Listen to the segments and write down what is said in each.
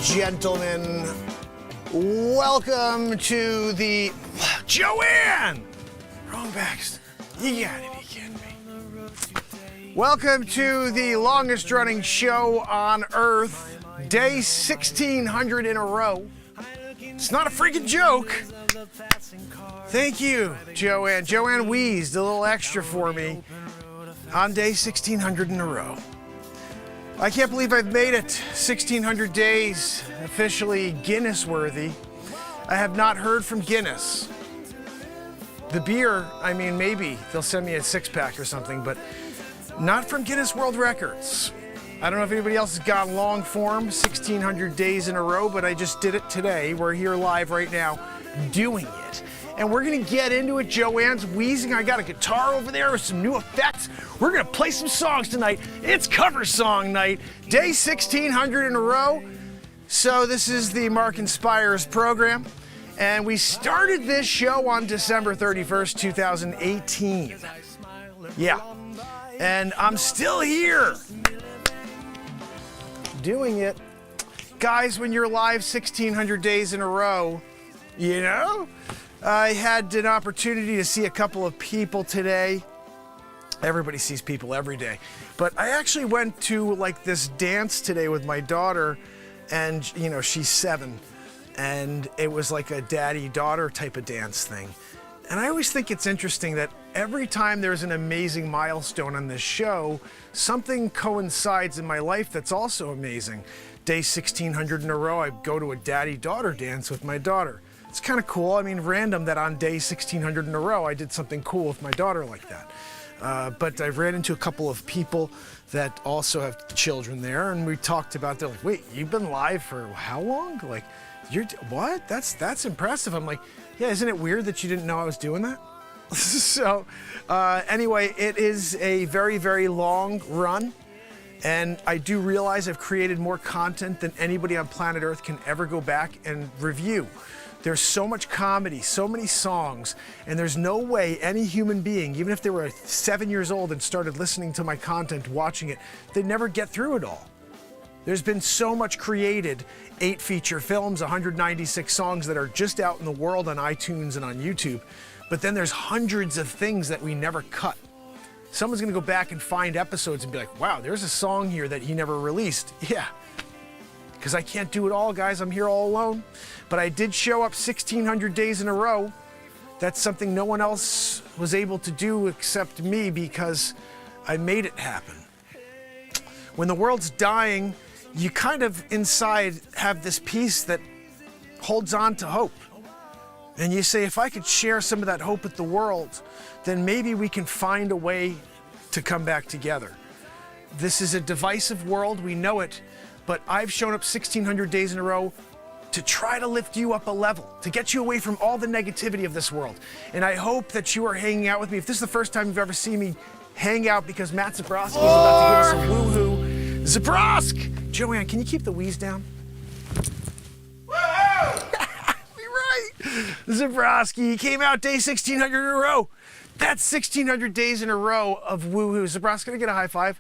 gentlemen, welcome to the Joanne! Wrong Baxter. You gotta be kidding me. Welcome to the longest running show on Earth, day 1600 in a row. It's not a freaking joke. Thank you, Joanne. Joanne wheezed a little extra for me on day 1600 in a row. I can't believe I've made it 1600 days, officially Guinness worthy. I have not heard from Guinness. The beer, I mean, maybe they'll send me a six-pack or something, but not from Guinness World Records. I don't know if anybody else has gone long form, 1600 days in a row, but I just did it today. We're here live right now doing it. And we're gonna get into it. Joanne's wheezing. I got a guitar over there with some new effects. We're gonna play some songs tonight. It's cover song night, day 1600 in a row. So this is the insPires program. And we started this show on December 31st, 2018. Yeah, and I'm still here doing it. Guys, when you're live 1600 days in a row, you know, I had an opportunity to see a couple of people today. Everybody sees people every day. But I actually went to like this dance today with my daughter, and you know, she's 7. And it was like a daddy-daughter type of dance thing. And I always think it's interesting that every time there's an amazing milestone on this show, something coincides in my life that's also amazing. Day 1600 in a row, I go to a daddy-daughter dance with my daughter. It's kind of cool. I mean, random that on day 1600 in a row, I did something cool with my daughter like that. But I've ran into a couple of people that also have children there, and we talked about, they're like, wait, you've been live for how long? Like, what? That's impressive. I'm like, yeah, isn't it weird that you didn't know I was doing that? So anyway, it is a very, very long run. And I do realize I've created more content than anybody on planet Earth can ever go back and review. There's so much comedy, so many songs, and there's no way any human being, even if they were 7 years old and started listening to my content, watching it, they'd never get through it all. There's been so much created, 8 feature films, 196 songs that are just out in the world on iTunes and on YouTube, but then there's hundreds of things that we never cut. Someone's gonna go back and find episodes and be like, wow, there's a song here that he never released. Yeah, because I can't do it all, guys. I'm here all alone. But I did show up 1600 days in a row. That's something no one else was able to do except me, because I made it happen. When the world's dying, you kind of inside have this piece that holds on to hope. And you say, if I could share some of that hope with the world, then maybe we can find a way to come back together. This is a divisive world, we know it, but I've shown up 1600 days in a row to try to lift you up a level, to get you away from all the negativity of this world. And I hope that you are hanging out with me. If this is the first time you've ever seen me hang out because Matt Zabroski is about to give us a woo-hoo. Zabrosk! Joanne, can you keep the wheeze down? Right. Zabroski came out day 1600 in a row. That's 1600 days in a row of woo-hoo. Zabroski, can I get a high five?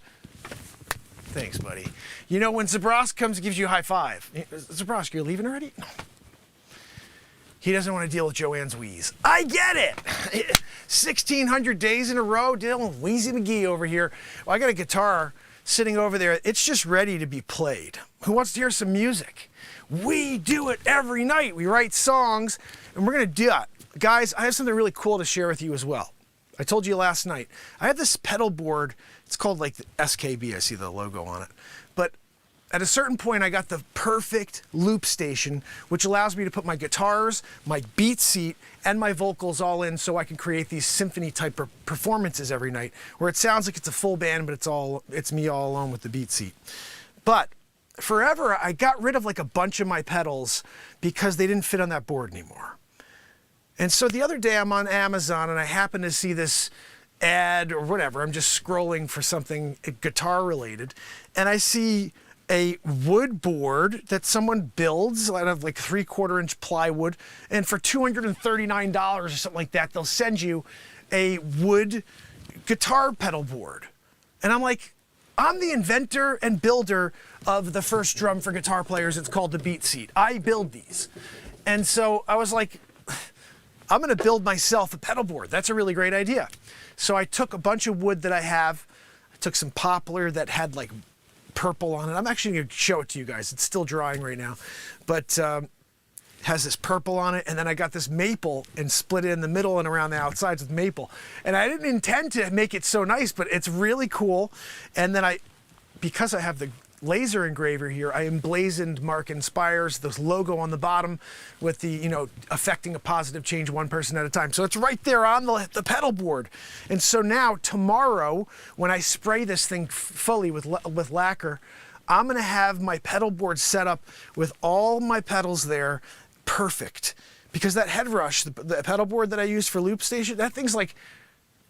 Thanks, buddy. You know, when Zabrosk comes and gives you a high five, Zabrosk, you're leaving already? No. He doesn't want to deal with Joanne's wheeze. I get it. 1600 days in a row, dealing with Wheezy McGee over here. Well, I got a guitar sitting over there. It's just ready to be played. Who wants to hear some music? We do it every night. We write songs, and we're gonna do it. Guys, I have something really cool to share with you as well. I told you last night, I have this pedal board. It's called like the SKB, I see the logo on it. But at a certain point, I got the perfect loop station, which allows me to put my guitars, my BeatSeat, and my vocals all in, so I can create these symphony type of performances every night, where it sounds like it's a full band, but it's me all alone with the BeatSeat. But forever, I got rid of like a bunch of my pedals because they didn't fit on that board anymore. And so the other day I'm on Amazon and I happen to see this ad or whatever. I'm just scrolling for something guitar related, and I see a wood board that someone builds out of like 3/4 inch plywood, and for $239 or something like that, they'll send you a wood guitar pedal board. And I'm like, I'm the inventor and builder of the first drum for guitar players. It's called the BeatSeat. I build these. And so I was like, I'm gonna build myself a pedal board. That's a really great idea. So I took a bunch of wood that I have, I took some poplar that had like purple on it. I'm actually gonna show it to you guys. It's still drying right now, but has this purple on it, and then I got this maple and split it in the middle and around the outsides with maple. And I didn't intend to make it so nice, but it's really cool. And then because I have the laser engraver here, I emblazoned Mark insPires, this logo on the bottom with the, you know, affecting a positive change one person at a time. So it's right there on the pedal board. And so now tomorrow, when I spray this thing fully with lacquer, I'm gonna have my pedal board set up with all my pedals there, perfect. Because that head rush, the pedal board that I use for loop station, that thing's like,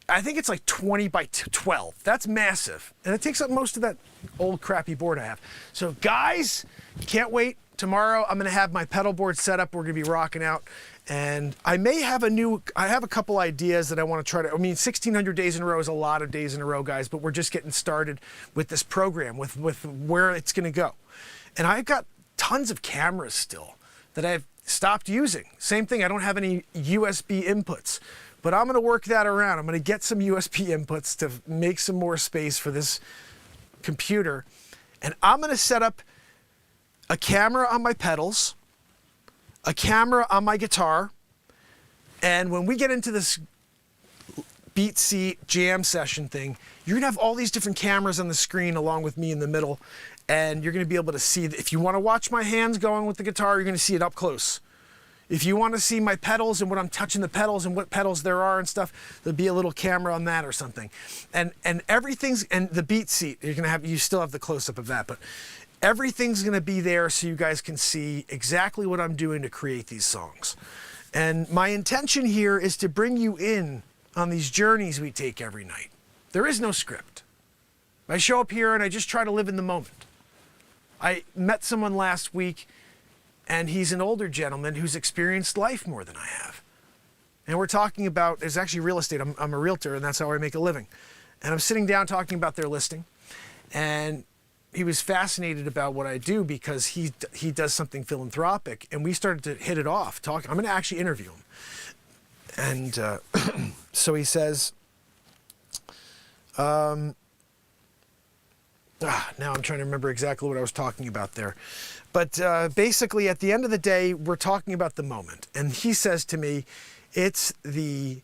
I think it's like 20 by 12. That's massive. And it takes up most of that old crappy board I have. So guys, can't wait. Tomorrow I'm gonna have my pedal board set up. We're gonna be rocking out. And I may have I have a couple ideas that I wanna try to, I mean, 1,600 days in a row is a lot of days in a row, guys, but we're just getting started with this program, with where it's gonna go. And I've got tons of cameras still that I've stopped using. Same thing, I don't have any USB inputs. But I'm gonna work that around. I'm gonna get some USB inputs to make some more space for this computer. And I'm gonna set up a camera on my pedals, a camera on my guitar, and when we get into this BeatSeat jam session thing, you're gonna have all these different cameras on the screen along with me in the middle, and you're gonna be able to see, if you wanna watch my hands going with the guitar, you're gonna see it up close. If you want to see my pedals and what I'm touching the pedals and what pedals there are and stuff, there'll be a little camera on that or something. And everything's, and the BeatSeat, you're gonna have, you still have the close-up of that, but everything's gonna be there so you guys can see exactly what I'm doing to create these songs. And my intention here is to bring you in on these journeys we take every night. There is no script. I show up here and I just try to live in the moment. I met someone last week, and he's an older gentleman who's experienced life more than I have. And we're talking about, it's actually real estate. I'm a realtor, and that's how I make a living. And I'm sitting down talking about their listing, and he was fascinated about what I do because he does something philanthropic, and we started to hit it off. I'm gonna actually interview him. And so he says, now I'm trying to remember exactly what I was talking about there. But basically, at the end of the day, we're talking about the moment. And he says to me, it's the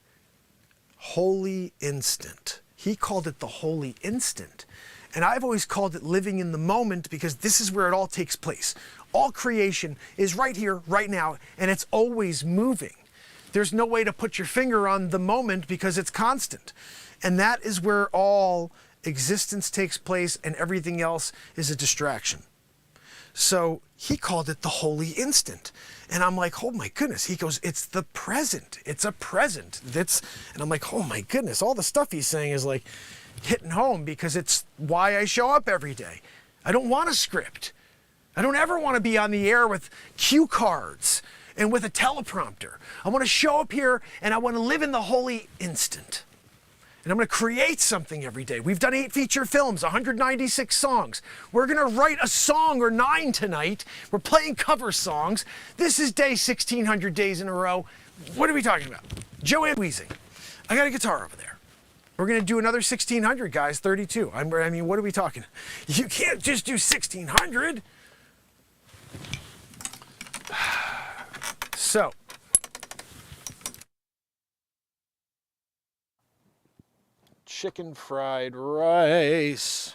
holy instant. He called it the holy instant. And I've always called it living in the moment because this is where it all takes place. All creation is right here, right now, and it's always moving. There's no way to put your finger on the moment because it's constant. And that is where all existence takes place and everything else is a distraction. So he called it the holy instant. And I'm like, oh my goodness. He goes, it's the present. It's a present. And I'm like, oh my goodness. All the stuff he's saying is like hitting home because it's why I show up every day. I don't want a script. I don't ever want to be on the air with cue cards and with a teleprompter. I want to show up here and I want to live in the holy instant. And I'm going to create something every day. We've done 8 feature films, 196 songs. We're going to write a song or 9 tonight. We're playing cover songs. This is day 1,600 days in a row. What are we talking about? Joanne wheezing. I got a guitar over there. We're going to do another 1,600, guys, 32. I mean, what are we talking? You can't just do 1,600. So. Chicken fried rice.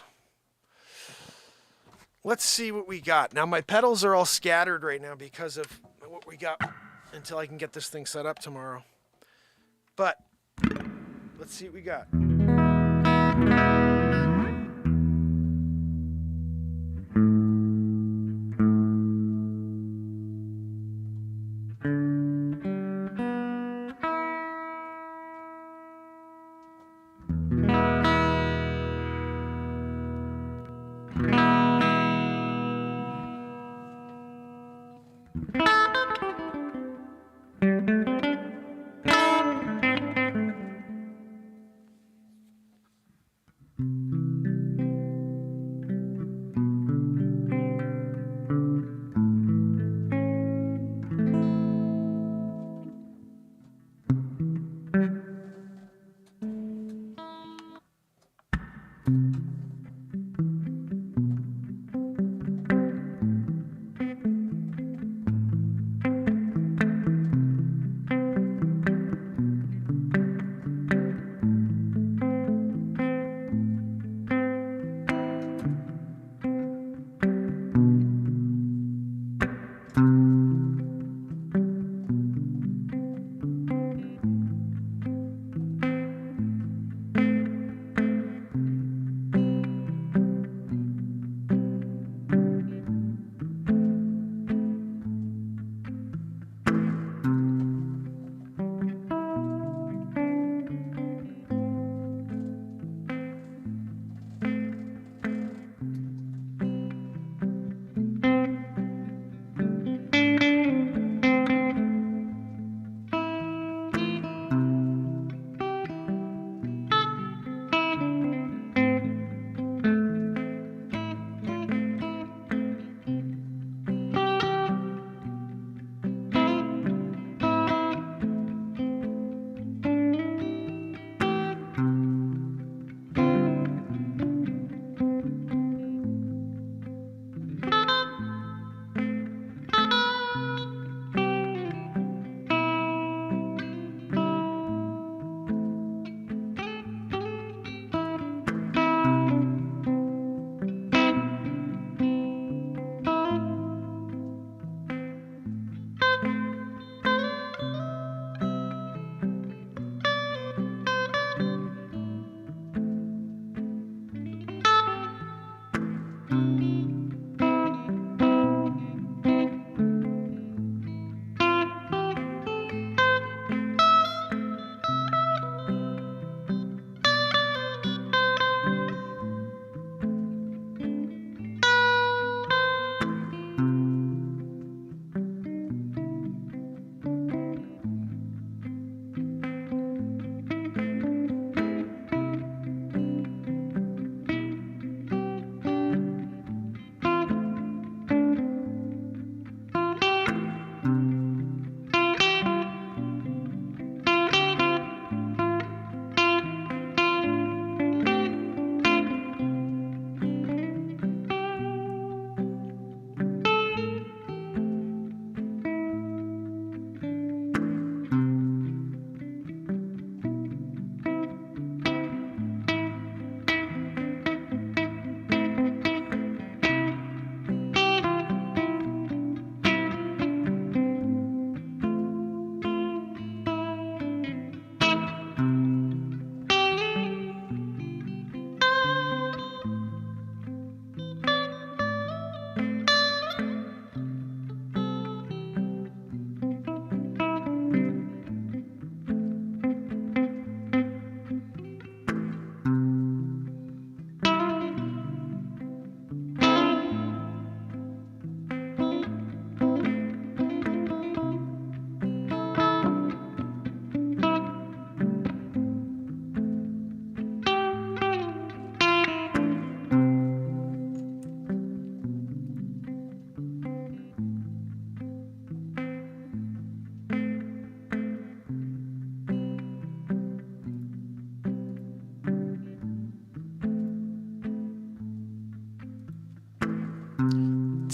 Let's see what we got. Now my pedals are all scattered right now because of what we got until I can get this thing set up tomorrow. But let's see what we got.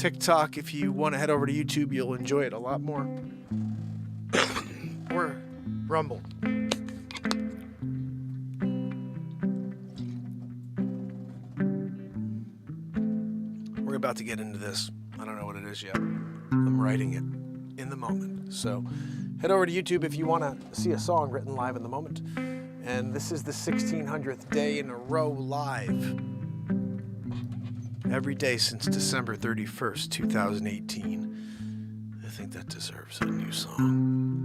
TikTok. If you want to head over to YouTube, you'll enjoy it a lot more. Or Rumble. We're about to get into this. I don't know what it is yet. I'm writing it in the moment. So head over to YouTube if you want to see a song written live in the moment. And this is the 1600th day in a row live. Every day since December 31st, 2018. I think that deserves a new song.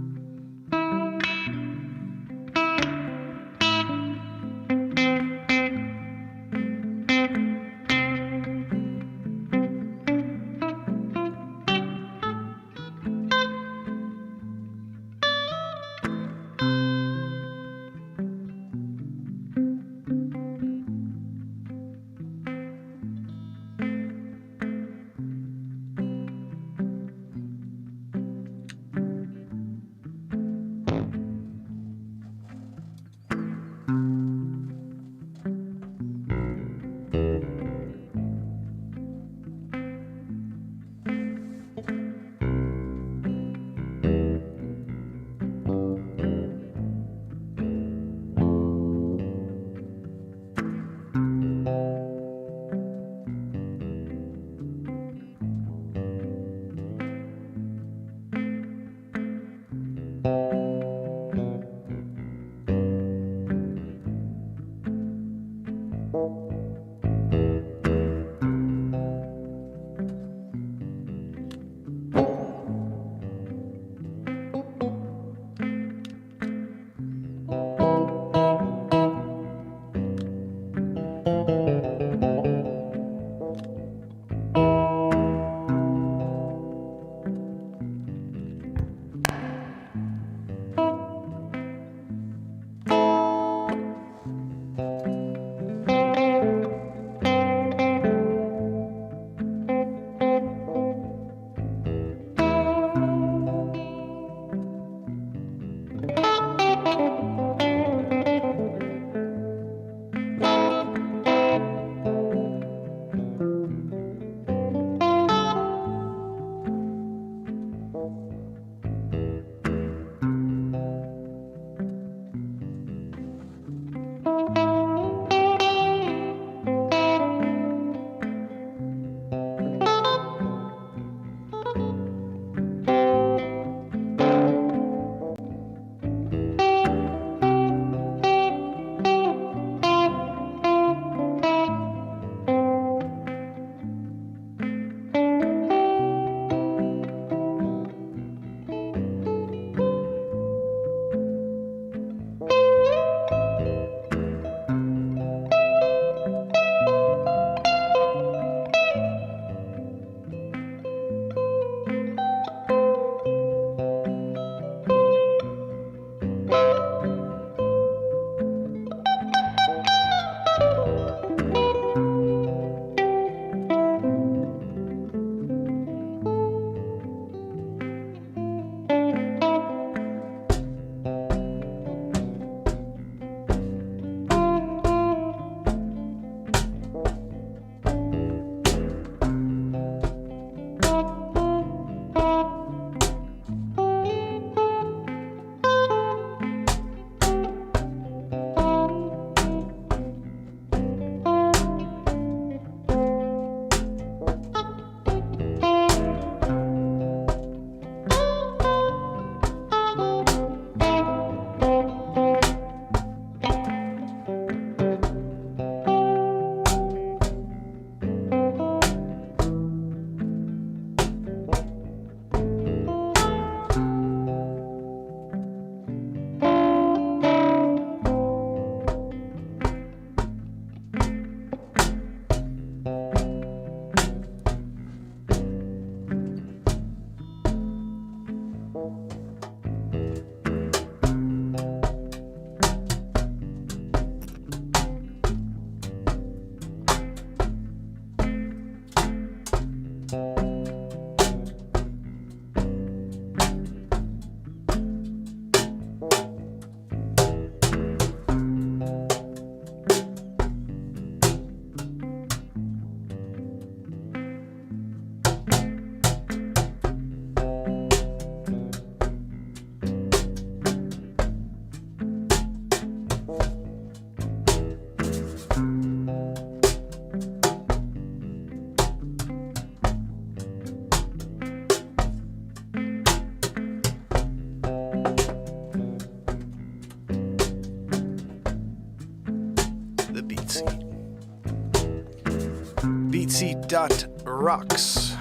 Rocks.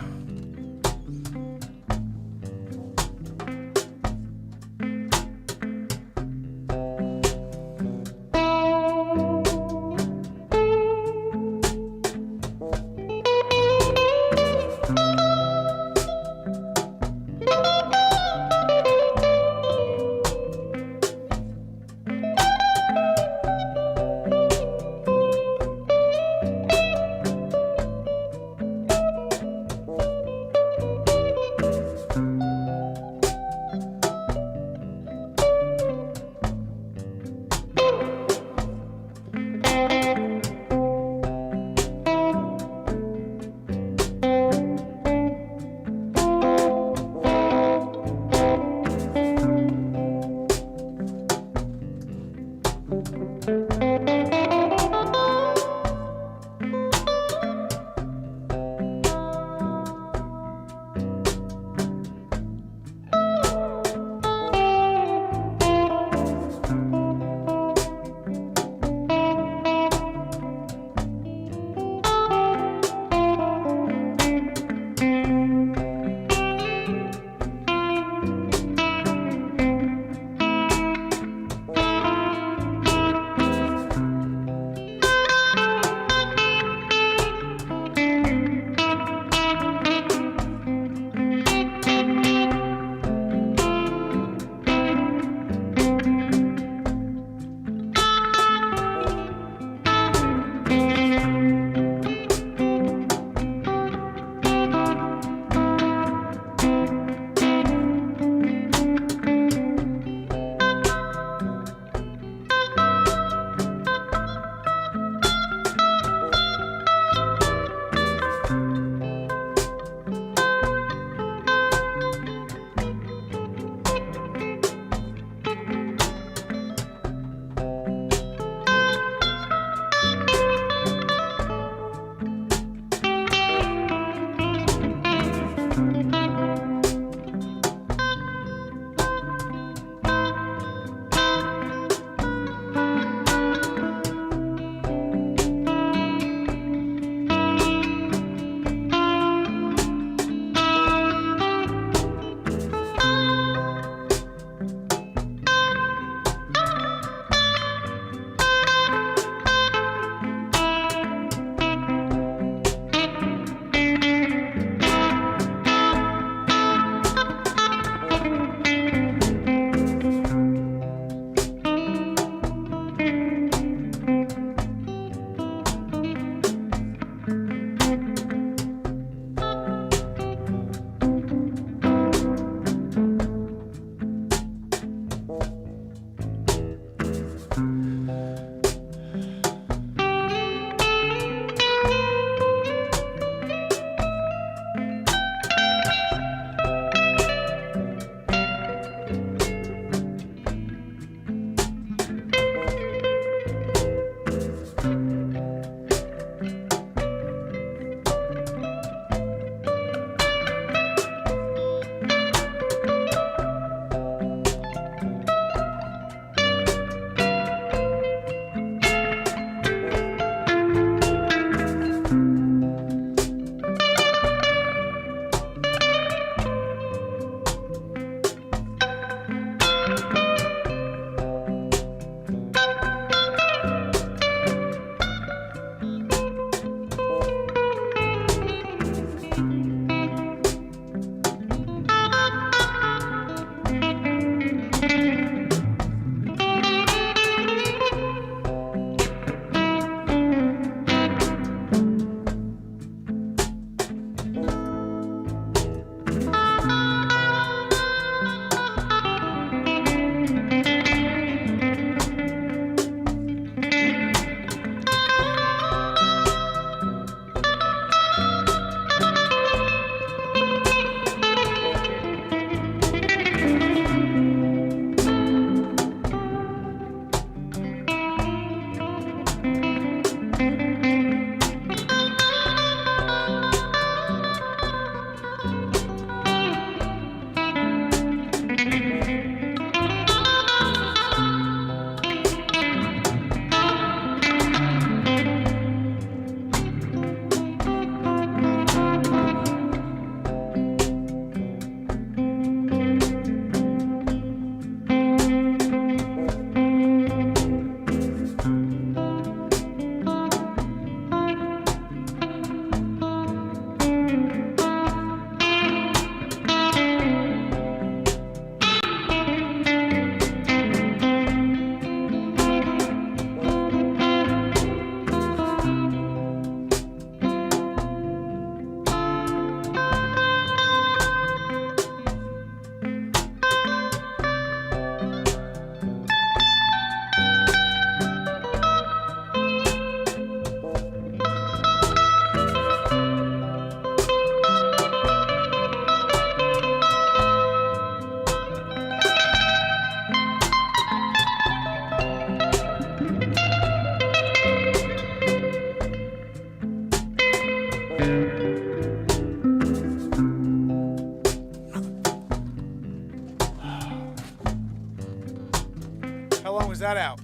long was that out?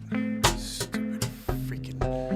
Stupid freaking.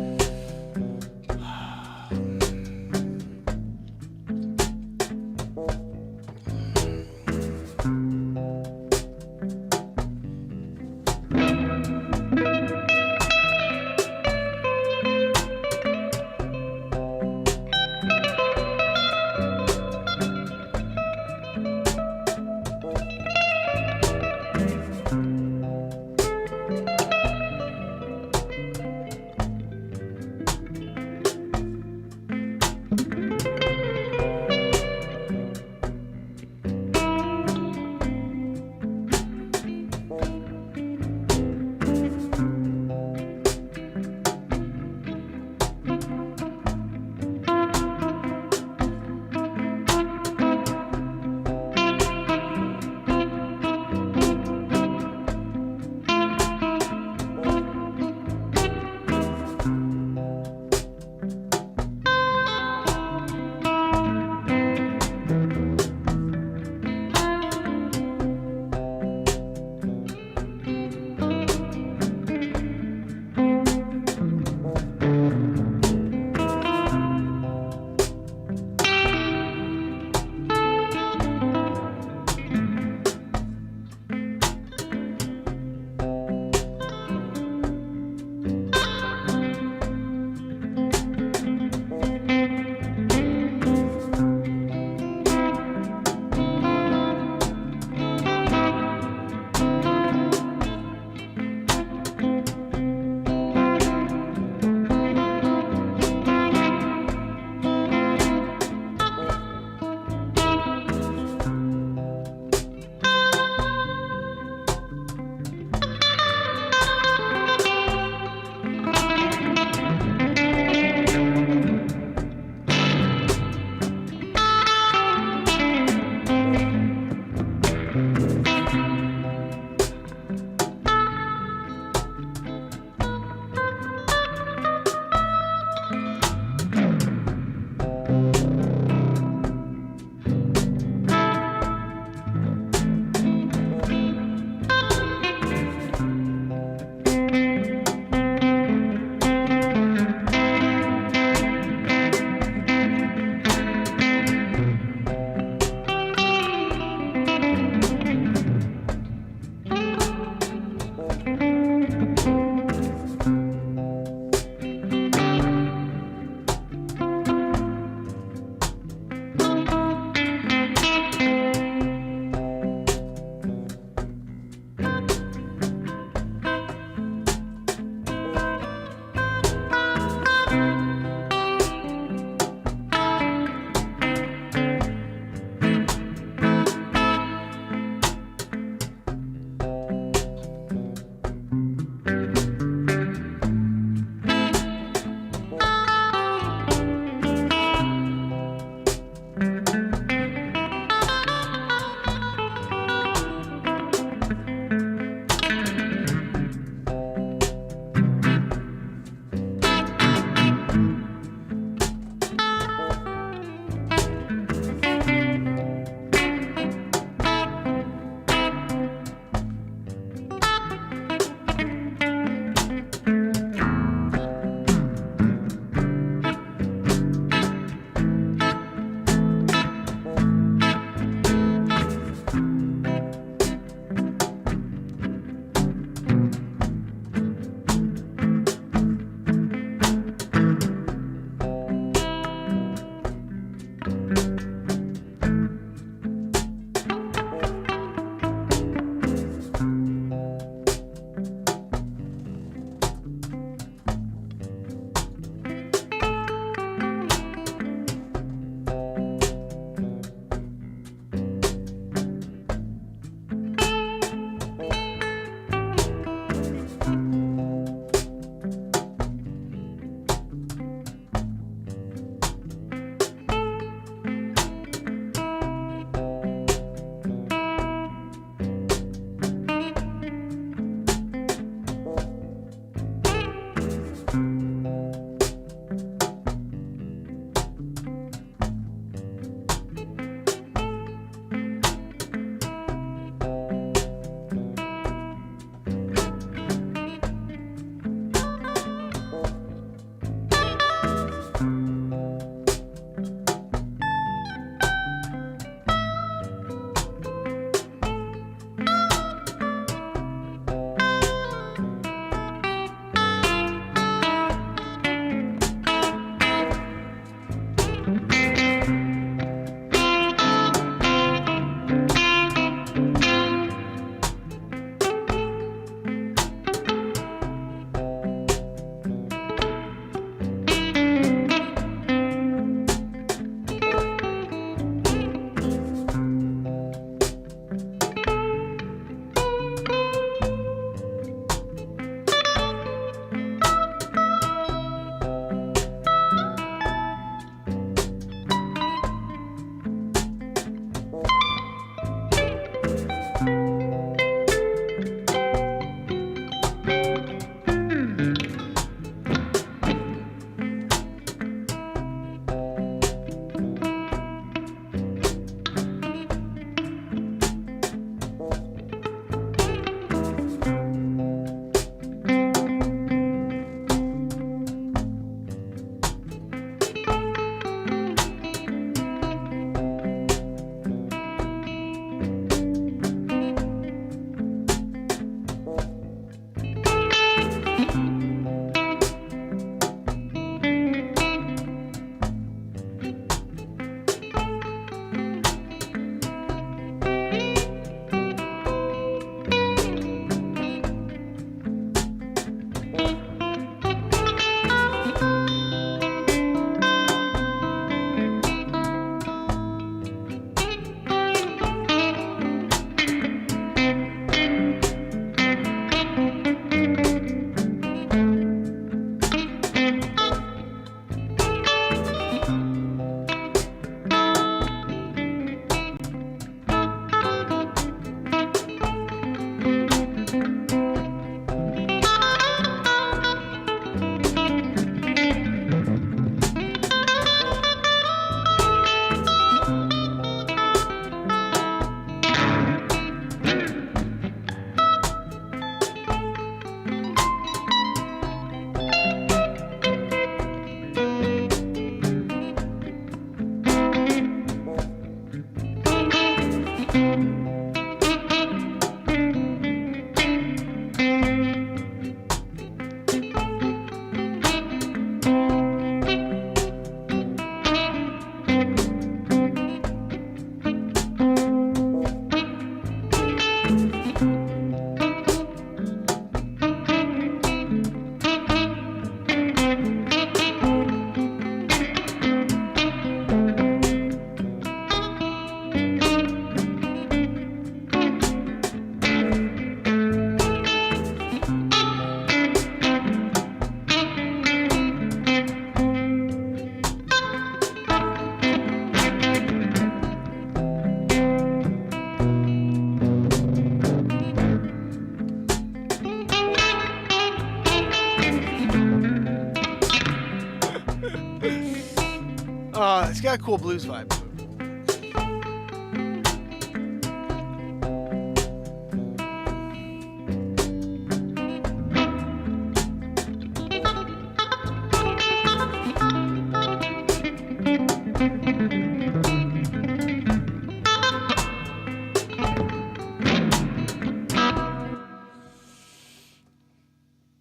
got a cool blues vibe.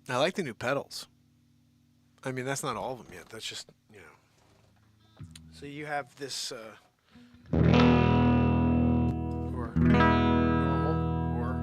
I like the new pedals. I mean, that's not all of them yet. That's just, you know. So you have this, or normal, or.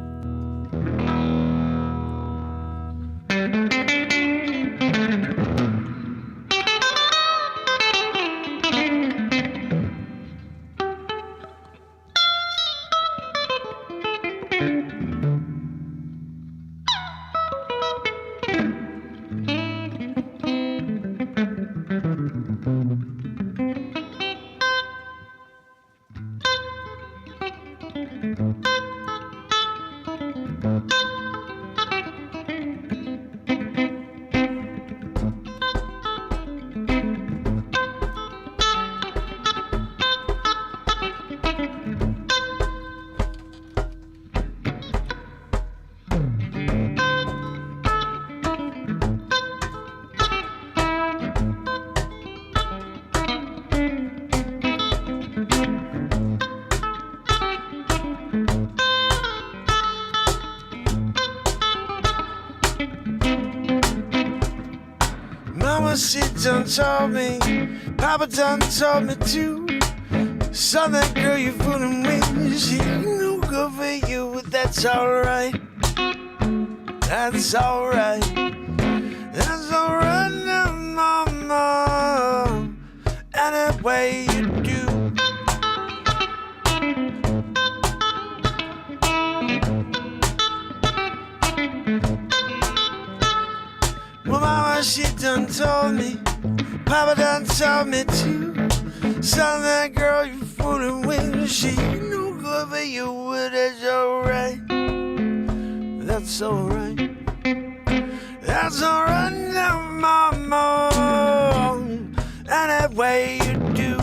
Mama, she done told me, Papa done told me too. Son, that girl you fooling with, she ain't no good for you, but that's alright. That's alright. That's alright now, mama. Any way you do. Well, mama, she done told me, Papa done told me too. Son, that girl you fooling with, she ain't no good for you, but that's alright. That's alright. That's alright now, mama. Any way you do.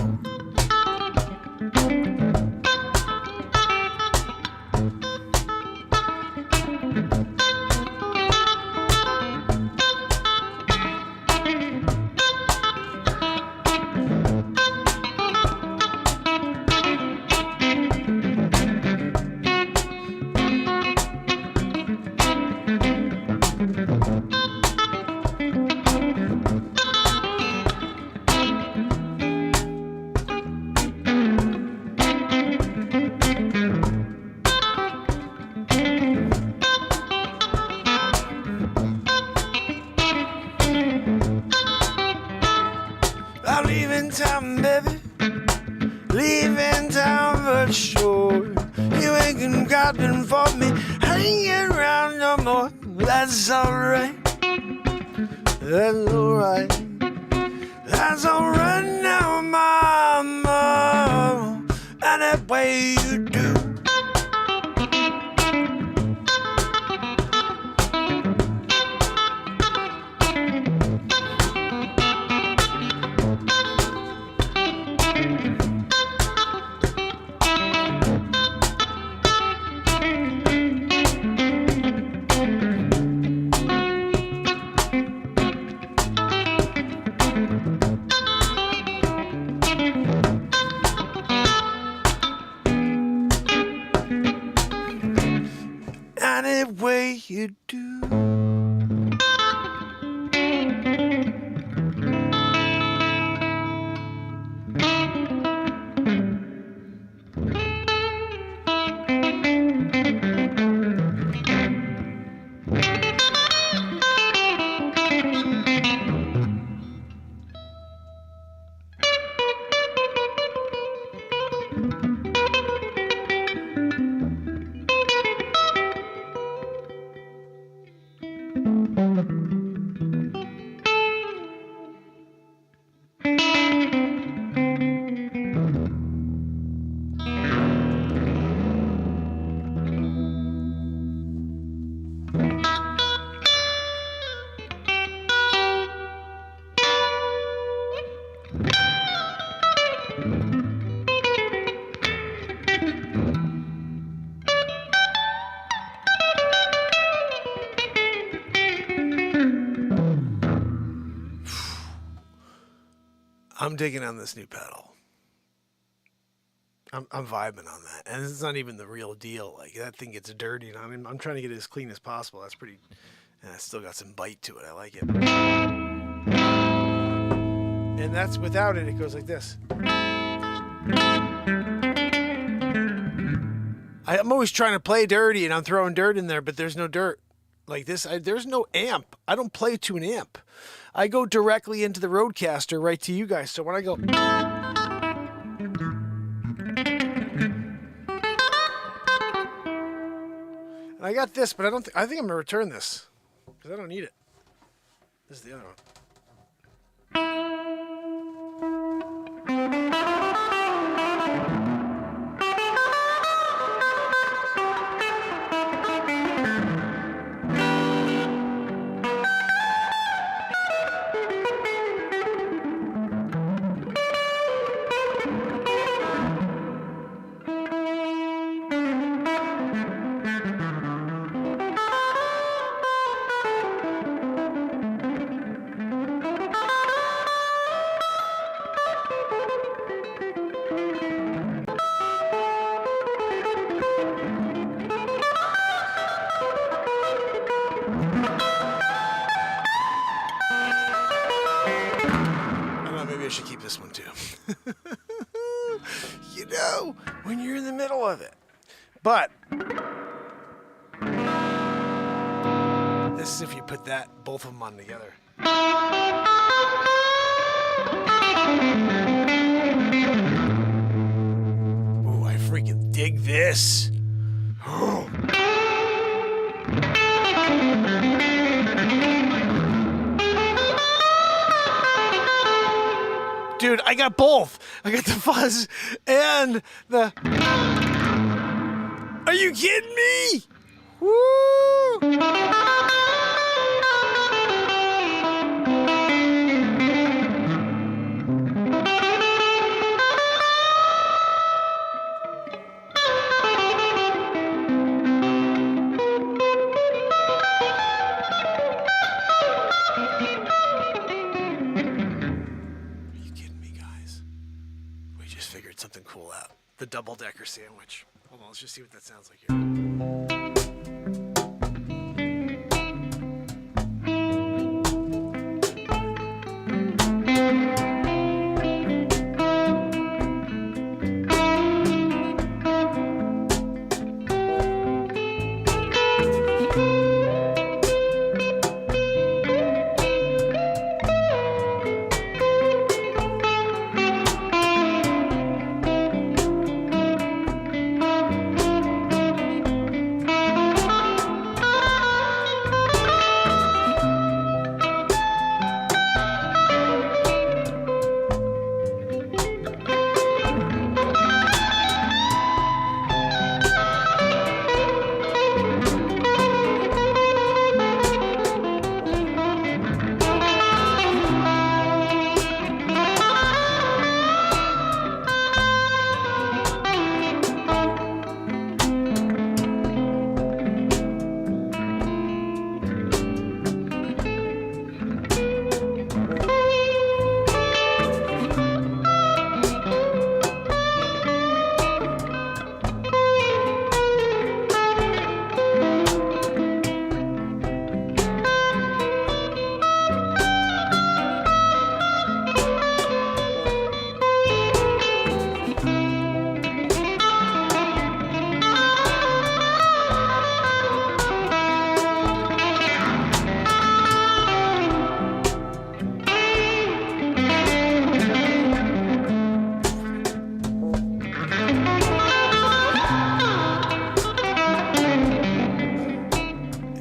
I'm leaving town, baby. Leaving town for sure. You ain't gonna gotten for me. Hanging around no more. That's alright. That's alright. That's alright now, mama. And that way you do. Any way you do. I'm digging on this new pedal. I'm vibing on that, and it's not even the real deal. Like that thing gets dirty, and I'm trying to get it as clean as possible. That's pretty. And it's still got some bite to it. I like it. And that's without it. It goes like this. I'm always trying to play dirty, and I'm throwing dirt in there, but there's no dirt like this. There's no amp. I don't play to an amp. I go directly into the Rodecaster right to you guys. So when I go. And I got this, but I think I'm gonna return this because I don't need it. This is the other one. I should keep this one too. You know, when you're in the middle of it. But this is if you put both of them on together. Ooh, I freaking dig this. Dude, I got both. I got the fuzz and the... Are you kidding me? Woo! Something cool out. The double-decker sandwich. Hold on, let's just see what that sounds like here.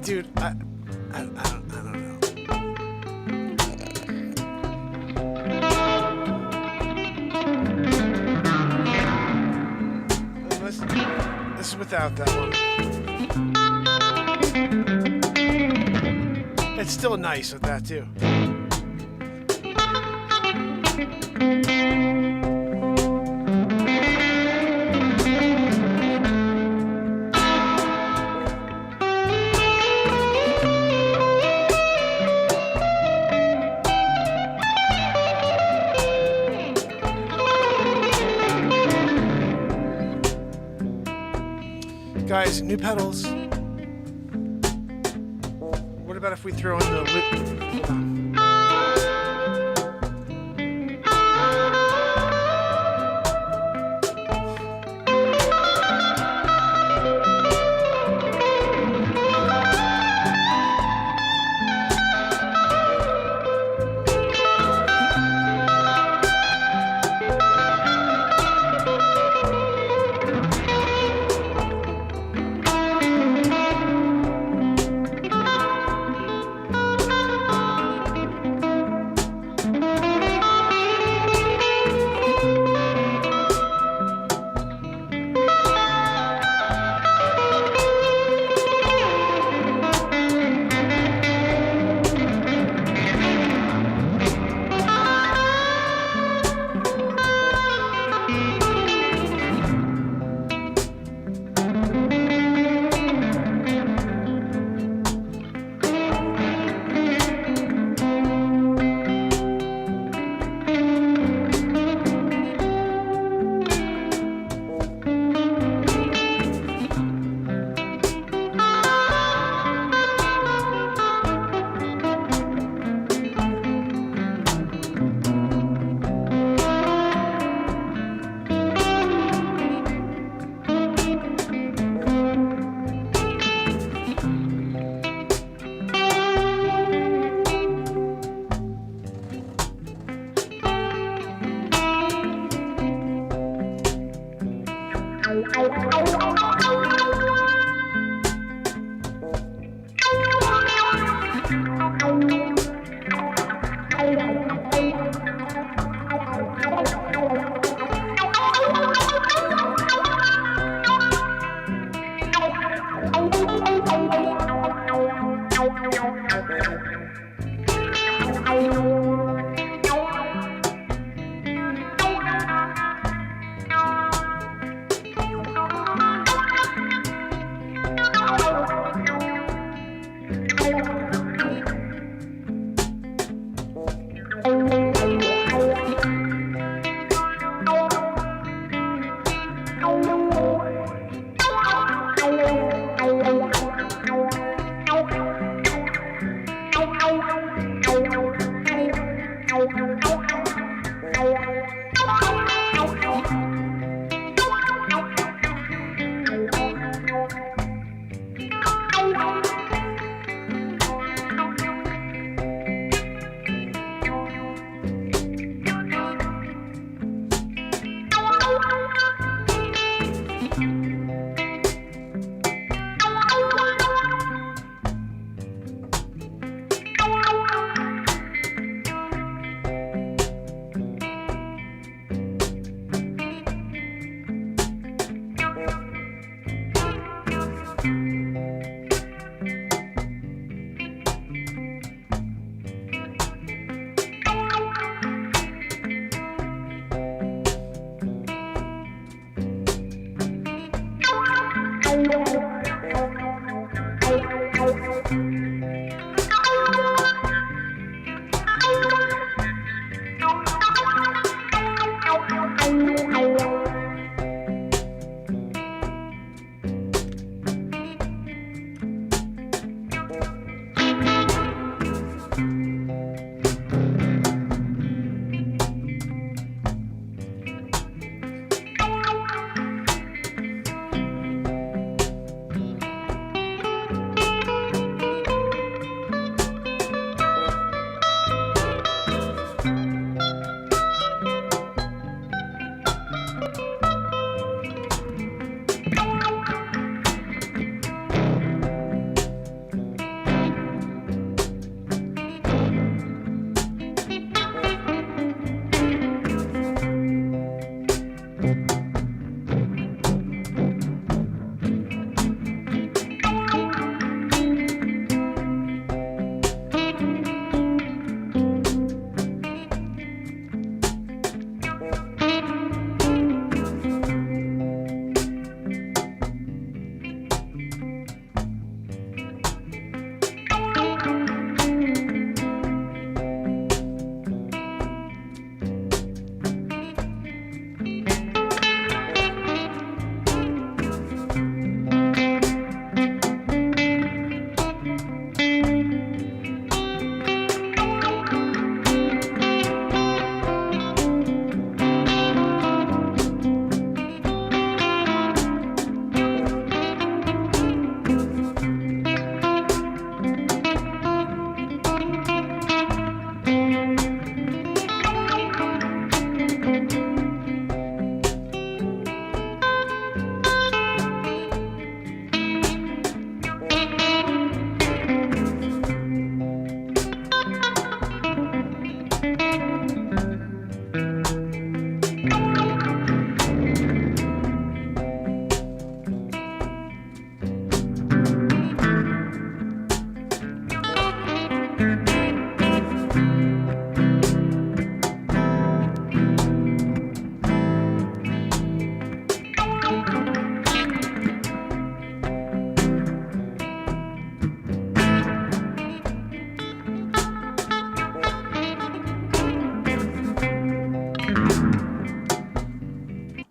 Dude, I don't know. This is without that one. It's still nice with that too. nice. New pedals. What about if we throw in the loop? Hold on.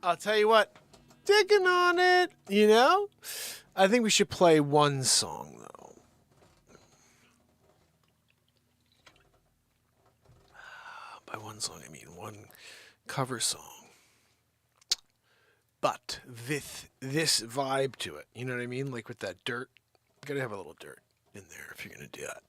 I'll tell you what, digging on it, you know? I think we should play one song, though. By one song, I mean one cover song. But with this vibe to it, you know what I mean? Like with that dirt. You gotta have a little dirt in there if you're gonna do that.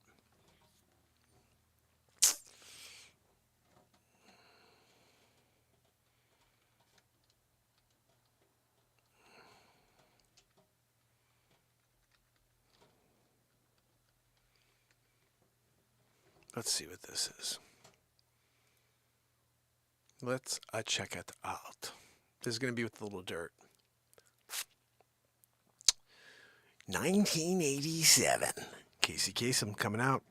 Let's see what this is. Let's check it out. This is going to be with the little dirt. 1987. Casey Kasem coming out.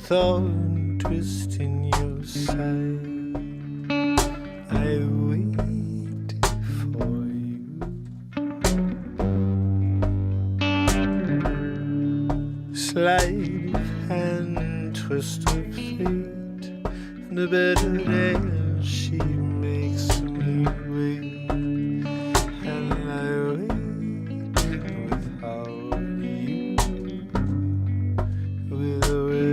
Thorn twist in your side. I wait for you. Sleight of hand, twist of fate, and a better day she makes me wait. And I wait without you, without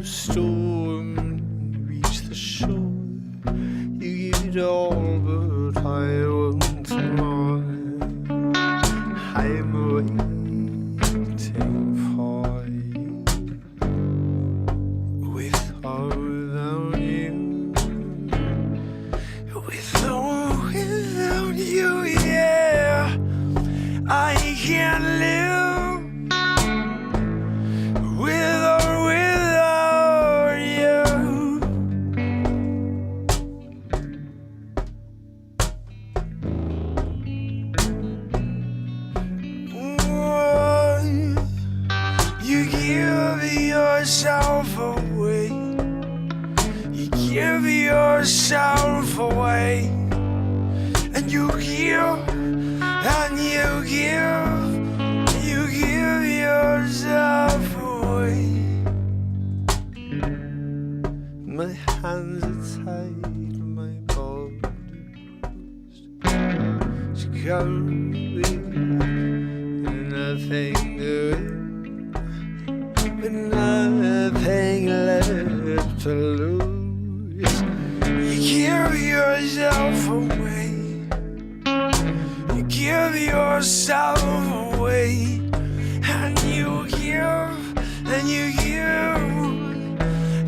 storm, reach the shore. You give it all, but I want more. I'm waiting for you, with or without you, with or without you, yeah. I can't live. Yourself away, you give yourself away, and you give, and you give yourself away. My hands are tied, my body bruised. She can't be nothing doing. But nothing left to lose. You give yourself away. You give yourself away. And you give, and you give,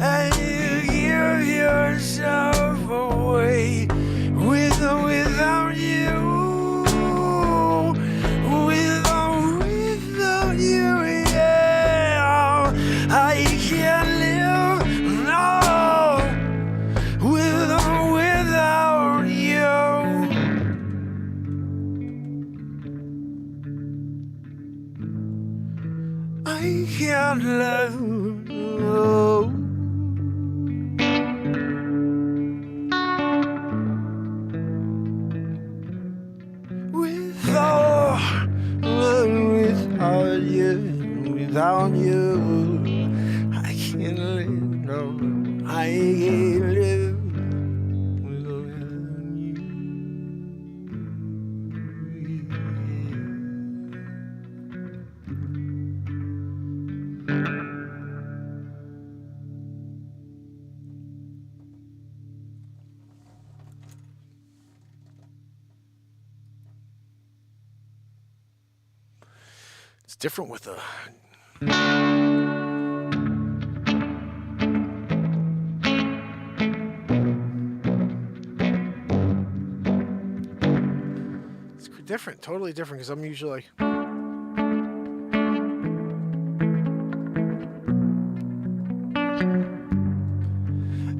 and you give yourself away. With or without you. Without you. I can't live, no, with or without you. I can't live, no. Without you, without you. I can't live, no, I can't live without you. different with a... It's different, totally different, because I'm usually like...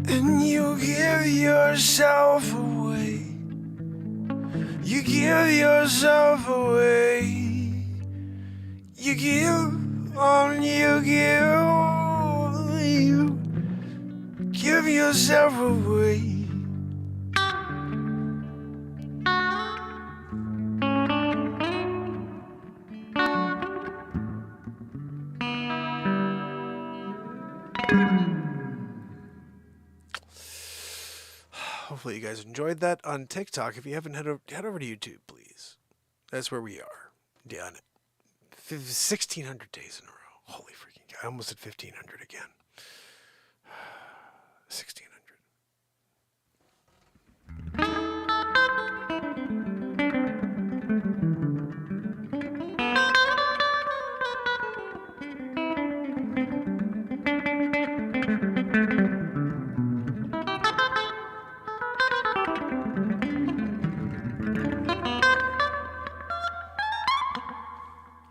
And you give yourself away. You give yourself away. You give on, you give yourself away. Hopefully you guys enjoyed that on TikTok. If you haven't, head over to YouTube, please. That's where we are. Down it. 1,600 days in a row. Holy freaking God. I almost at 1,500 again. 1,600.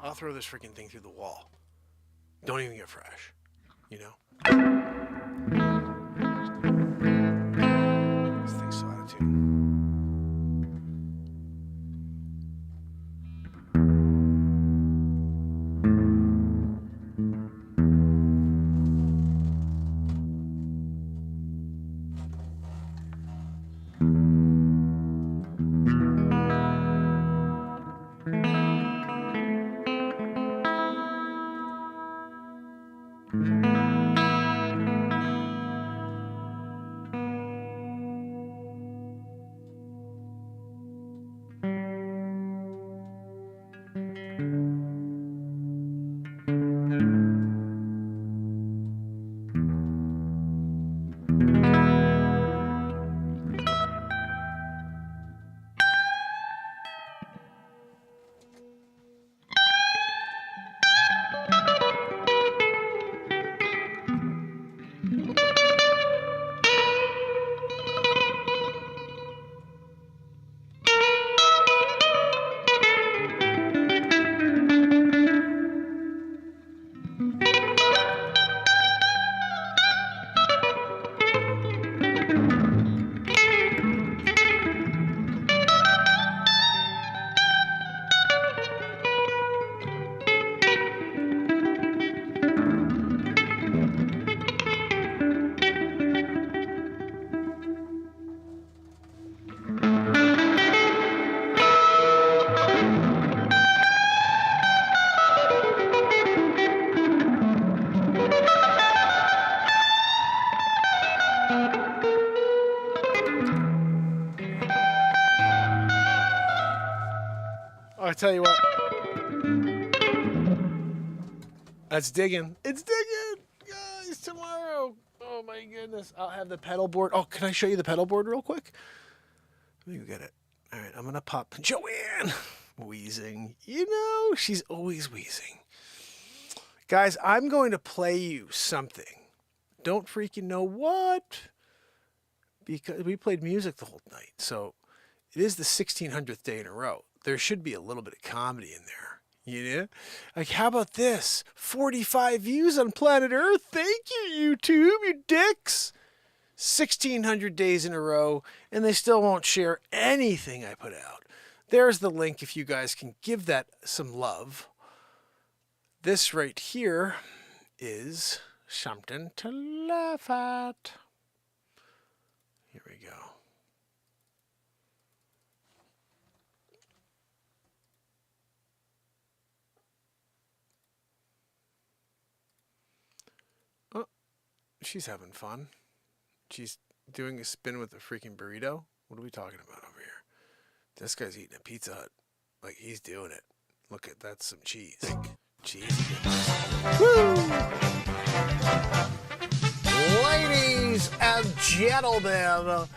I'll throw this freaking thing through the wall. Don't even get fresh, you know? This thing's so out of tune. I tell you what. That's digging. It's digging, guys, tomorrow. Oh, my goodness. I'll have the pedal board. Oh, can I show you the pedal board real quick? Let me go get it. All right, I'm going to pop Joanne. Wheezing. You know, she's always wheezing. Guys, I'm going to play you something. Don't freaking know what. Because we played music the whole night. So it is the 1,600th day in a row. There should be a little bit of comedy in there, you know? Like, how about this? 45 views on planet Earth. Thank you, YouTube, you dicks. 1,600 days in a row, and they still won't share anything I put out. There's the link if you guys can give that some love. This right here is something to laugh at. Here we go. She's having fun. She's doing a spin with a freaking burrito. What are we talking about over here? This guy's eating a Pizza Hut. Like, he's doing it. Look at that, some cheese. Cheese. Woo! Ladies and gentlemen,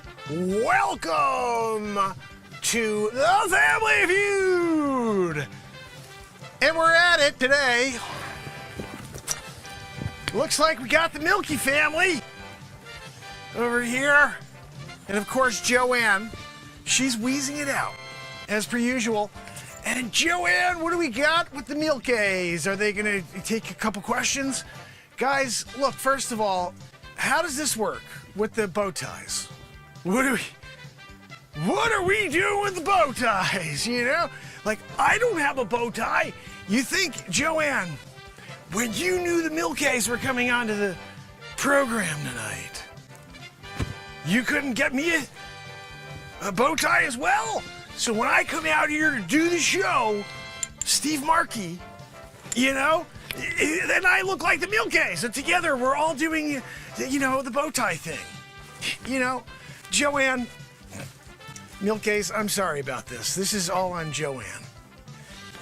welcome to the Family Feud. And we're at it today. Looks like we got the Milky family over here. And of course, Joanne, she's wheezing it out, as per usual. And Joanne, what do we got with the Milkies? Are they gonna take a couple questions? Guys, look, first of all, how does this work with the bow ties? What are we doing with the bow ties, you know? Like, I don't have a bow tie. You think, Joanne, when you knew the Milkies were coming onto the program tonight, you couldn't get me a bow tie as well? So when I come out here to do the show, Steve Markey, you know, then I look like the Milkies. And together we're all doing, you know, the bow tie thing. You know, Joanne, Milkies, I'm sorry about this. This is all on Joanne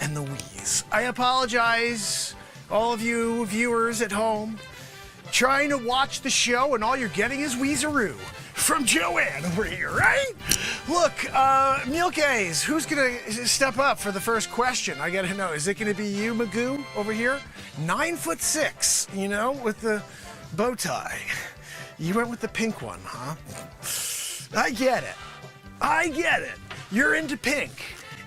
and the wheeze. I apologize, all of you viewers at home, trying to watch the show and all you're getting is wheezeroo from Joanne over here, right? Look, Milkies, who's gonna step up for the first question? I gotta know, is it gonna be you, Magoo, over here? 9'6", you know, with the bow tie. You went with the pink one, huh? I get it. I get it. You're into pink.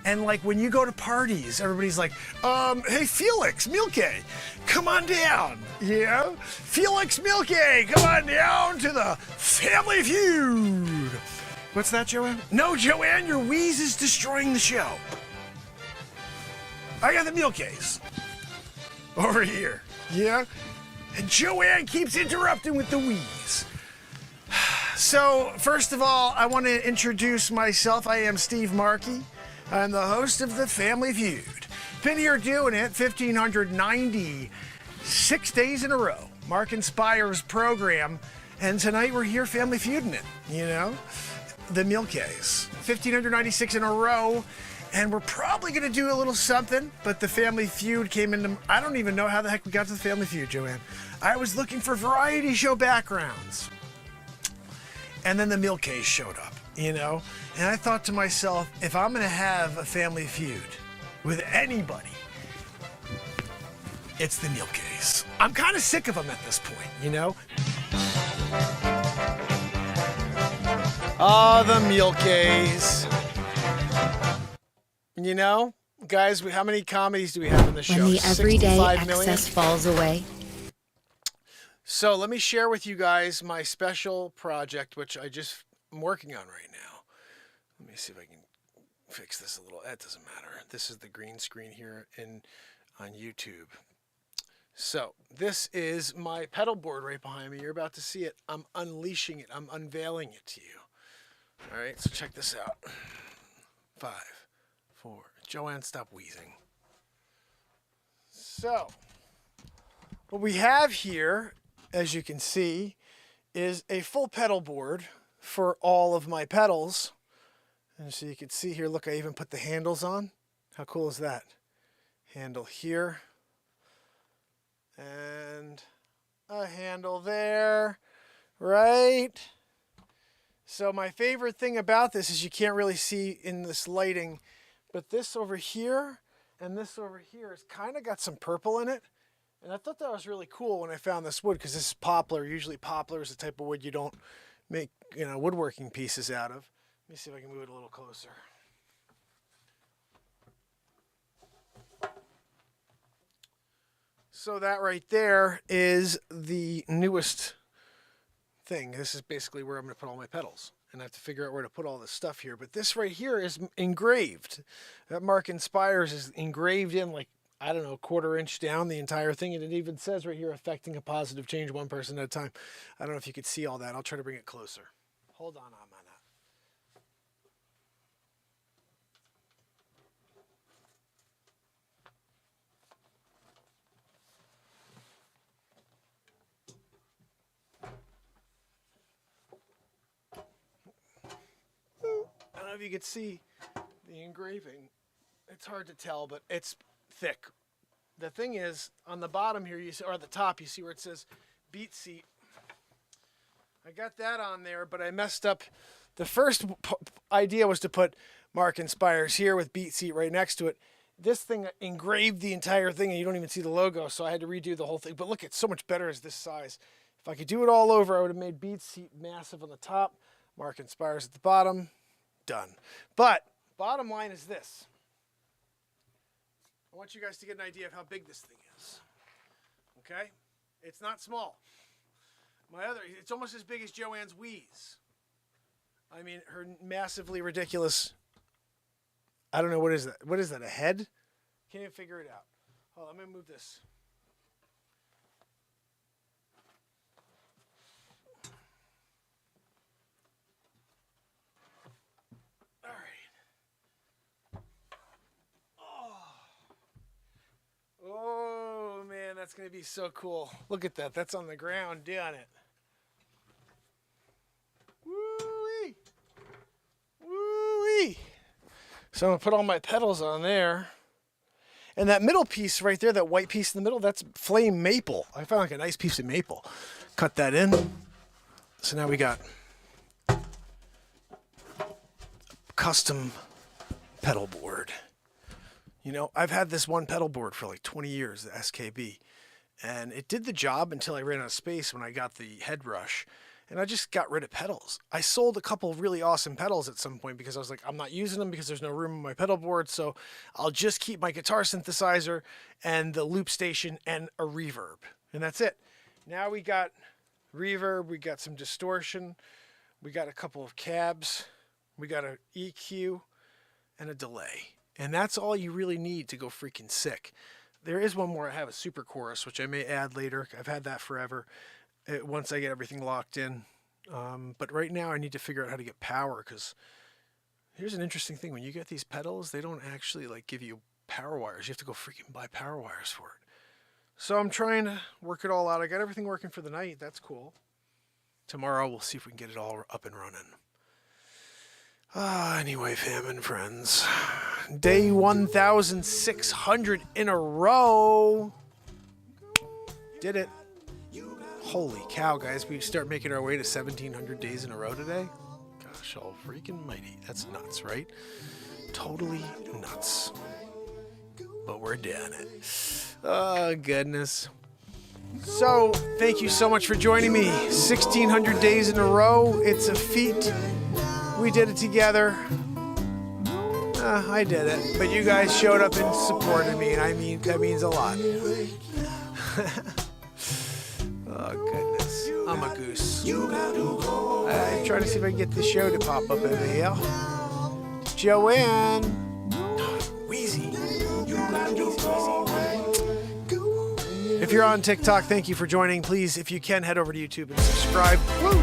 And like when you go to parties, everybody's like, hey, Felix, Milky, come on down, you know? Felix Milky, come on down to the Family Feud. What's that, Joanne? No, Joanne, your wheeze is destroying the show. I got the Milkies over here, yeah? And Joanne keeps interrupting with the wheeze. So, first of all, I want to introduce myself. I am Steve Markey. I'm the host of the Family Feud. Been here doing it 1,596 days in a row. Mark insPires program. And tonight we're here Family Feuding it, you know? The Milkies. 1,596 in a row. And we're probably going to do a little something, but the Family Feud came into... I don't even know how the heck we got to the Family Feud, Joanne. I was looking for variety show backgrounds. And then the Milkies showed up, you know? And I thought to myself, if I'm going to have a Family Feud with anybody, it's the Milkies. I'm kind of sick of them at this point, you know? Oh, the Milkies. You know, guys, how many comedies do we have in the show? When the everyday 65 million? excess falls away. So let me share with you guys my special project, which I'm working on right now. Let me see if I can fix this a little. That doesn't matter. This is the green screen here on YouTube. So this is my pedal board right behind me. You're about to see it. I'm unleashing it. I'm unveiling it to you. All right, so check this out. 5, 4. Joanne, stop wheezing. So, what we have here, as you can see, is a full pedal board for all of my pedals. And so you can see here, look, I even put the handles on. How cool is that? Handle here. And a handle there, right? So my favorite thing about this is you can't really see in this lighting, but this over here and this over here has kind of got some purple in it. And I thought that was really cool when I found this wood, because this is poplar. Usually poplar is the type of wood you don't make, you know, woodworking pieces out of. Let me see if I can move it a little closer. So that right there is the newest thing. This is basically where I'm going to put all my pedals. And I have to figure out where to put all this stuff here. But this right here is engraved. That Mark insPires is engraved in, like, I don't know, 1/4 inch down the entire thing. And it even says right here, affecting a positive change one person at a time. I don't know if you could see all that. I'll try to bring it closer. Hold on that. I don't know if you could see the engraving. It's hard to tell, but it's thick. The thing is, on the bottom here, you see, or at the top, you see where it says BeatSeat. I got that on there, but I messed up. The first idea was to put Mark insPires here with BeatSeat right next to it, this thing engraved the entire thing and you don't even see the logo, so I had to redo the whole thing. But look, it's so much better as this size. If I could do it all over, I would have made BeatSeat massive on the top, Mark inSpires at the bottom, done. But bottom line is this. I want you guys to get an idea of how big this thing is. Okay? It's not small. It's almost as big as Joanne's Wheeze. I mean, her massively ridiculous, I don't know, what is that? What is that, a head? Can't even figure it out. Hold on, let me move this. All right. Oh, man, that's going to be so cool. Look at that. That's on the ground, down it. Woo-wee. Woo-wee. So I'm going to put all my pedals on there. And that middle piece right there, that white piece in the middle, that's flame maple. I found like a nice piece of maple. Cut that in. So now we got custom pedal board. You know, I've had this one pedal board for like 20 years, the SKB. And it did the job until I ran out of space when I got the head rush. And I just got rid of pedals. I sold a couple of really awesome pedals at some point because I was like, I'm not using them because there's no room on my pedal board. So I'll just keep my guitar synthesizer and the loop station and a reverb. And that's it. Now we got reverb, we got some distortion, we got a couple of cabs, we got an EQ and a delay. And that's all you really need to go freaking sick. There is one more. I have a super chorus, which I may add later. I've had that forever. Once I get everything locked in. But right now I need to figure out how to get power, because here's an interesting thing. When you get these pedals, they don't actually like give you power wires. You have to go freaking buy power wires for it. So I'm trying to work it all out. I got everything working for the night. That's cool. Tomorrow we'll see if we can get it all up and running. Anyway, fam and friends. Day 1,600 in a row. Did it. Holy cow, guys. We start making our way to 1,700 days in a row today. Gosh, all freaking mighty. That's nuts, right? Totally nuts. But we're doing it. Oh, goodness. So, thank you so much for joining me. 1,600 days in a row. It's a feat. We did it together. I did it. But you guys showed up and supported me, and I mean, that means a lot. Oh, goodness. I'm a goose. I'm trying to see if I can get the show to pop up over here. Joanne. Wheezy. If you're on TikTok, thank you for joining. Please, if you can, head over to YouTube and subscribe. Woo!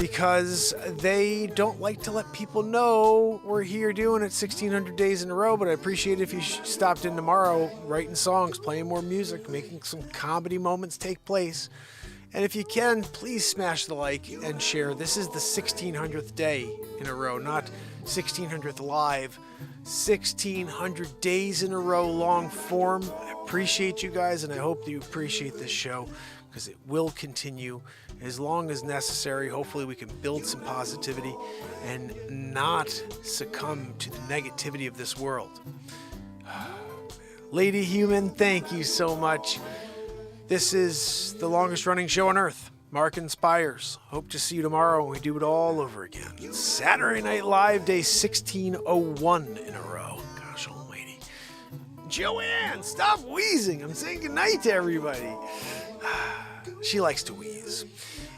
Because they don't like to let people know we're here doing it 1,600 days in a row, but I appreciate it if you stopped in tomorrow writing songs, playing more music, making some comedy moments take place. And if you can, please smash the like and share. This is the 1,600th day in a row, not 1,600th live. 1,600 days in a row, long form. I appreciate you guys, and I hope that you appreciate this show, because it will continue as long as necessary. Hopefully we can build some positivity and not succumb to the negativity of this world. Lady Human, thank you so much. This is the longest running show on earth. Mark inSpires. Hope to see you tomorrow when we do it all over again. Saturday Night Live, day 1601 in a row. Gosh almighty. Joanne, stop wheezing. I'm saying goodnight to everybody. She likes to wheeze.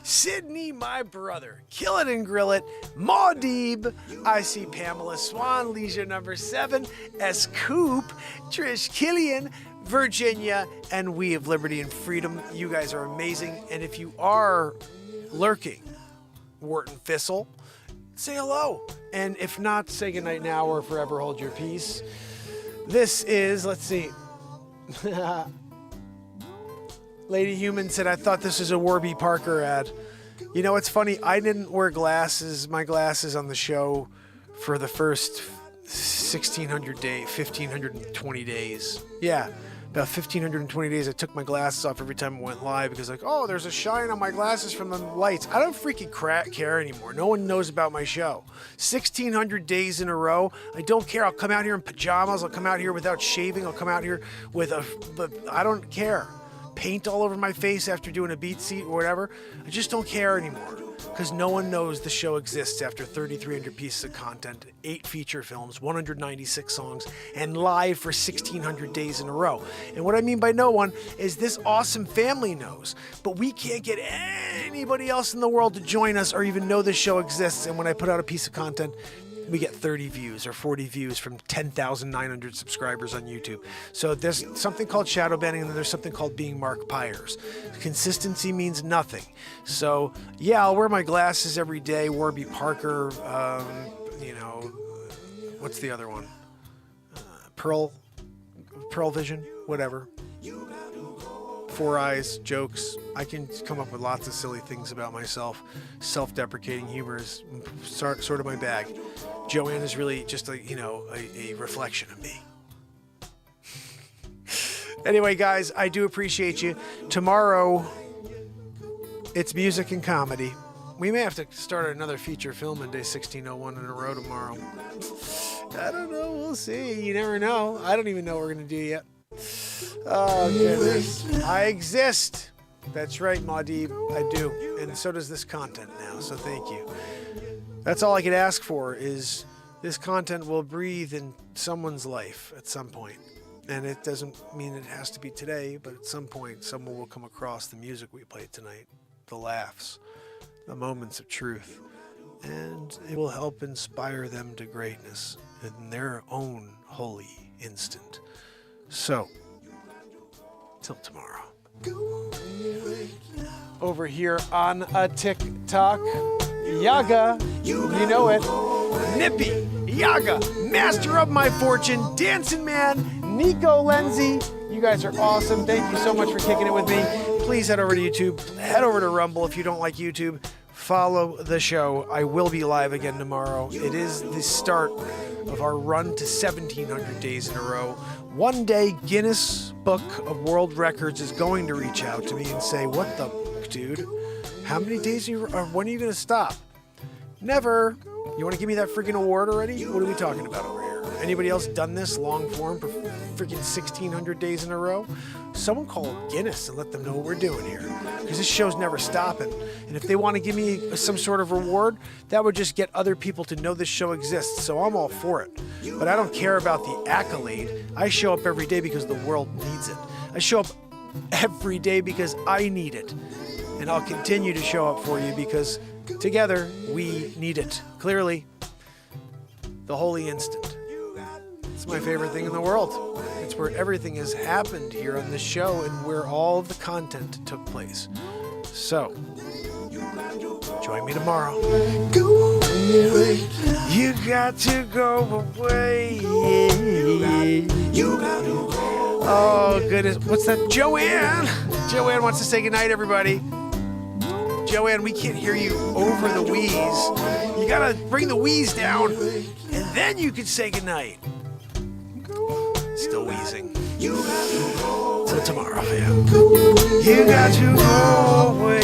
Sydney, my brother. Kill it and grill it. Maudib. I see Pamela Swan. Leisure number 7. S. Coop. Trish Killian. Virginia. And we of Liberty and Freedom. You guys are amazing. And if you are lurking, Wharton Thistle, say hello. And if not, say goodnight now or forever hold your peace. This is, let's see. Lady Human said, I thought this was a Warby Parker ad. You know, it's funny. I didn't wear my glasses on the show for the first 1,600 days, 1,520 days. Yeah, about 1,520 days, I took my glasses off every time I went live because like, oh, there's a shine on my glasses from the lights. I don't freaking care anymore. No one knows about my show. 1,600 days in a row. I don't care. I'll come out here in pajamas. I'll come out here without shaving. I'll come out here with I don't care. Paint all over my face after doing a BeatSeat or whatever. I just don't care anymore. Because no one knows the show exists after 3,300 pieces of content, 8 feature films, 196 songs, and live for 1,600 days in a row. And what I mean by no one is this awesome family knows, but we can't get anybody else in the world to join us or even know the show exists. And when I put out a piece of content, we get 30 views or 40 views from 10,900 subscribers on YouTube. So there's something called shadow banning, and then there's something called being Mark Pires. Consistency means nothing. So yeah, I'll wear my glasses every day. Warby Parker, you know, what's the other one? Pearl Vision, whatever. 4 Eyes, jokes. I can come up with lots of silly things about myself. Self-deprecating humor is sort of my bag. Joanne is really just a reflection of me. Anyway, guys, I do appreciate you. Tomorrow, it's music and comedy. We may have to start another feature film in day 1601 in a row tomorrow. I don't know. We'll see. You never know. I don't even know what we're going to do yet. Oh, goodness. I exist. That's right, Maudib. I do. And so does this content now, so thank you. That's all I could ask for is this content will breathe in someone's life at some point. And it doesn't mean it has to be today, but at some point, someone will come across the music we played tonight, the laughs, the moments of truth, and it will help inspire them to greatness in their own holy instant. So, till tomorrow. Over here on a TikTok, Yaga, you know it, Nippy, Yaga, Master of My Fortune, Dancing Man, Nico Lenzi. You guys are awesome. Thank you so much for kicking it with me. Please head over to YouTube, head over to Rumble if you don't like YouTube. Follow the show. I will be live again tomorrow. It is the start of our run to 1,700 days in a row. One day, Guinness Book of World Records is going to reach out to me and say, what the fuck, dude? How many days when are you going to stop? Never. You want to give me that freaking award already? What are we talking about over here? Anybody else done this long form for freaking 1,600 days in a row? Someone call Guinness and let them know what we're doing here. Because this show's never stopping. And if they want to give me some sort of reward, that would just get other people to know this show exists. So I'm all for it. But I don't care about the accolade. I show up every day because the world needs it. I show up every day because I need it. And I'll continue to show up for you because together we need it. Clearly, the holy instant. It's my favorite thing in the world. It's where everything has happened here on this show and where all of the content took place. So, join me tomorrow. You got to go away. Oh, goodness. What's that? Joanne! Joanne wants to say goodnight, everybody. Joanne, we can't hear you over the wheeze. You gotta bring the wheeze down, and then you can say goodnight. Still wheezing. Till tomorrow, fam. You got to go away.